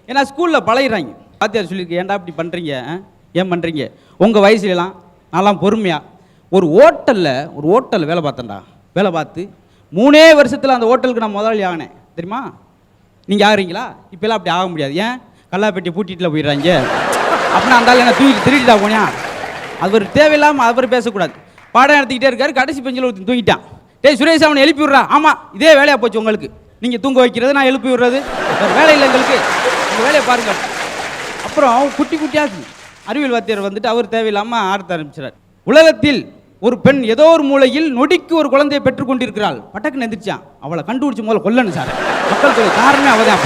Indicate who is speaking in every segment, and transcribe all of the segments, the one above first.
Speaker 1: ஏன்னா ஸ்கூலில் பழகிறாங்க. வாத்தியார் சொல்லியிருக்கு, ஏன்டா இப்படி பண்ணுறீங்க, ஏன் பண்ணுறீங்க? உங்கள் வயசுலலாம் நான்லாம் பொறுமையாக ஒரு ஹோட்டலில் வேலை பார்த்தேன்டா. வேலை பார்த்து 3 வருஷத்தில் அந்த ஹோட்டலுக்கு நான் முதலாளி ஆகினேன் தெரியுமா? நீங்கள் ஆகுறீங்களா? இப்போலாம் அப்படி ஆக முடியாது. ஏன்? கல்லாப்பெட்டி பூட்டிட்டுல போயிடுறாங்க அப்படின்னா அந்த என்ன திருடிட்டா போனியா? அது ஒரு தேவையில்லாமல் அவர் பேசக்கூடாது. பாடம் எடுத்துக்கிட்டே இருக்காரு, கடைசி பெஞ்சில் ஒருத்தன் தூங்கிட்டான். டேய் சுரேஷ், அவனை எழுப்பி விட்றான். ஆமாம், இதே வேலையாக போச்சு உங்களுக்கு. நீங்கள் தூங்க வைக்கிறது, நான் எழுப்பி விடுறது, வேலை இல்லை எங்களுக்கு, உங்கள் வேலையை பாருங்கள். அப்புறம் குட்டி குட்டியாக அறிவியல் வாத்தியார் வந்துட்டு அவர் தேவையில்லாமல் ஆர்த்த ஆரம்பிச்சிடார். உலகத்தில் ஒரு பெண் ஏதோ ஒரு மூலையில் நொடிக்கு ஒரு குழந்தையை பெற்றுக்கொண்டிருக்கிறாள். பட்டக்குன்னு எந்திரிச்சான். அவளை கண்டுபிடிச்சி முதல்ல கொல்லணும் சார். மக்கள் தொகை காரணமே அவதான்.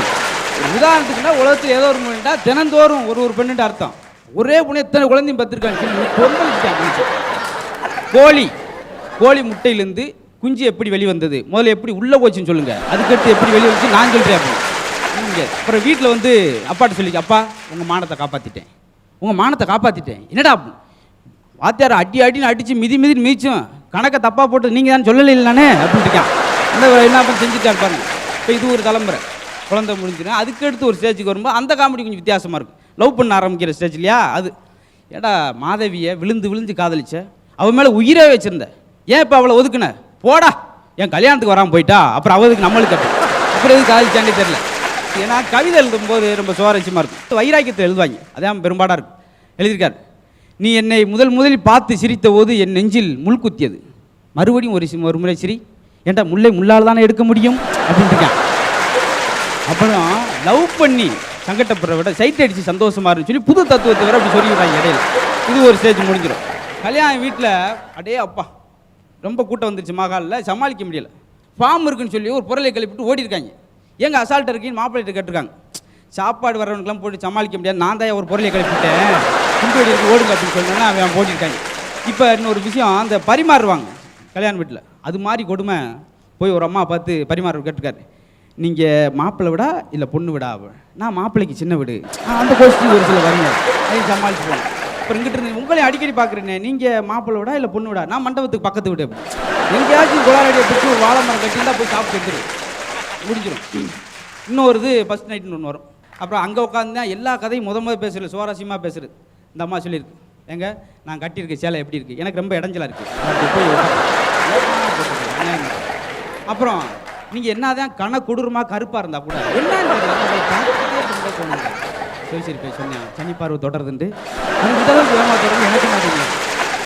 Speaker 1: அப்படி உதாரணத்துக்குன்னா உலகத்தில் ஏதோ ஒரு மூலைண்டா தினந்தோறும் ஒரு பெண்ணுட்டு அர்த்தம். ஒரே பொண்ணு எத்தனை குழந்தையும் பத்திருக்காங்க. கோழி முட்டையிலேருந்து குஞ்சு எப்படி வெளிவந்தது, முதல்ல எப்படி உள்ளே போச்சுன்னு சொல்லுங்க, அதுக்கடுத்து எப்படி வெளியே வந்துச்சு நான் சொல்கிறேன் அப்படின்னு. அப்புறம் வீட்டில் வந்து அப்பாட்ட சொல்லிக்க, அப்பா உங்கள் மானத்தை காப்பாற்றிட்டேன். என்னடா வாத்தியார் அடின்னு அடித்து மிதின்னு மீச்சும் கணக்கை தப்பாக போட்டு நீங்கள் தான் சொல்லலை இல்லைனானே அப்படின்னு இருக்கான். அந்த என்ன பண்ண செஞ்சுட்டா இருப்பாங்க. இப்போ இது ஒரு தலைமுறை குழந்தை முடிஞ்சிடும். அதுக்கடுத்து ஒரு ஸ்டேஜுக்கு வரும்போது அந்த காமெடி கொஞ்சம் வித்தியாசமாக இருக்கும். லவ் பண்ண ஆரம்பிக்கிற ஸ்டேஜ் இல்லையா? அது ஏடா மாதவியை விழுந்து காதலிச்ச, அவன் மேலே உயிரே வச்சுருந்த, ஏன் இப்போ அவளை ஒதுக்குன? போடா, என் கல்யாணத்துக்கு வராமல் போயிட்டா, அப்புறம் அவளுக்கு நம்மளுக்கு அப்புறம் எதுக்கு காதலிச்சானே தெரில. ஏன்னா கவிதை எழுதும்போது ரொம்ப சுவாரஸ்யமாக இருக்கும். வைராக்கியத்தை எழுதுவாங்க, அதான் பெரும்பாடாக இருக்கும். எழுதியிருக்கார், நீ என்னை முதலில் பார்த்து சிரித்த போது என் நெஞ்சில் முள் குத்தியது, மறுபடியும் ஒரு முறை சிரி, ஏன்டா முல்லை முள்ளால் தானே எடுக்க முடியும் அப்படின்ட்டு இருக்கான். அப்புறம் லவ் பண்ணி சங்கடப்படுற விட சைட் அடித்து சந்தோஷமா இருக்குன்னு சொல்லி புது தத்துவத்தை வர அப்படி சொல்லிவிடுறாங்க இடையில. இது ஒரு ஸ்டேஜ் முடிஞ்சிடும். கல்யாணம் வீட்டில் அடே அப்பா ரொம்ப கூட்டம் வந்துருச்சு, மகாலில் சமாளிக்க முடியலை. ஃபார்ம் இருக்குன்னு சொல்லி ஒரு பொருளை கழிப்பிட்டு ஓடி இருக்காங்க. எங்கள் அசால்ட் இருக்குன்னு மாப்பிள்ளைகிட்ட கேட்டிருக்காங்க. சாப்பாடு வரவனுக்குலாம் போட்டு சமாளிக்க முடியாது, நான் தான் ஒரு பொருளை கழிப்பிட்டேன், குண்டு இருக்கு ஓடுங்க அப்படின்னு சொன்னோன்னா அவன் போட்டிருக்காங்க. இப்போ இன்னொரு விஷயம், அந்த பரிமாறுவாங்க கல்யாண வீட்டில், அது மாதிரி கொடுமை. போய் ஒரு அம்மா பார்த்து பரிமாற கேட்டிருக்காரு, நீங்கள் மாப்பிள்ளை விடா இல்லை பொண்ணு விடா? நான் மாப்பிள்ளைக்கு சின்ன வீடு. அந்த கோஷ்டி ஒரு சில வரீங்க, அதையும் சமாளிச்சு போகணும். அப்புறம் இங்கிட்ட இருந்து உங்களையும் அடிக்கடி பார்க்குறேனே, நீங்கள் மாப்பிள்ளை விடா இல்லை பொண்ணு விடா? நான் மண்டபத்துக்கு பக்கத்து விடு. எங்கேயாச்சும் குளாரடியை பிடிச்சி ஒரு வாழை மரம் கட்டியிருந்தா போய் சாப்பிட்டு வந்துடு, முடிஞ்சிடும். இன்னொரு ஃபஸ்ட் நைட்டுன்னு ஒன்று வரும். அப்புறம் அங்கே உட்காந்து எல்லா கதையும் முதல் பேசுகிறது, சுவாரஸ்யமாக பேசுகிறது. இந்த அம்மா சொல்லியிருக்கு, எங்க நான் கட்டியிருக்க சேலை எப்படி இருக்குது, எனக்கு ரொம்ப இடைஞ்சலாக இருக்குது. அப்புறம் நீங்கள் என்ன தான் கொடூரமாக கருப்பாக இருந்தால் கூட என்னன்னு சரி போய் சொன்னேன், சனி பார்வை தொடருதுண்டு, அது இந்த அளவுக்கு வேகமாக தொடர்ந்து எனக்கு மாட்டேங்க.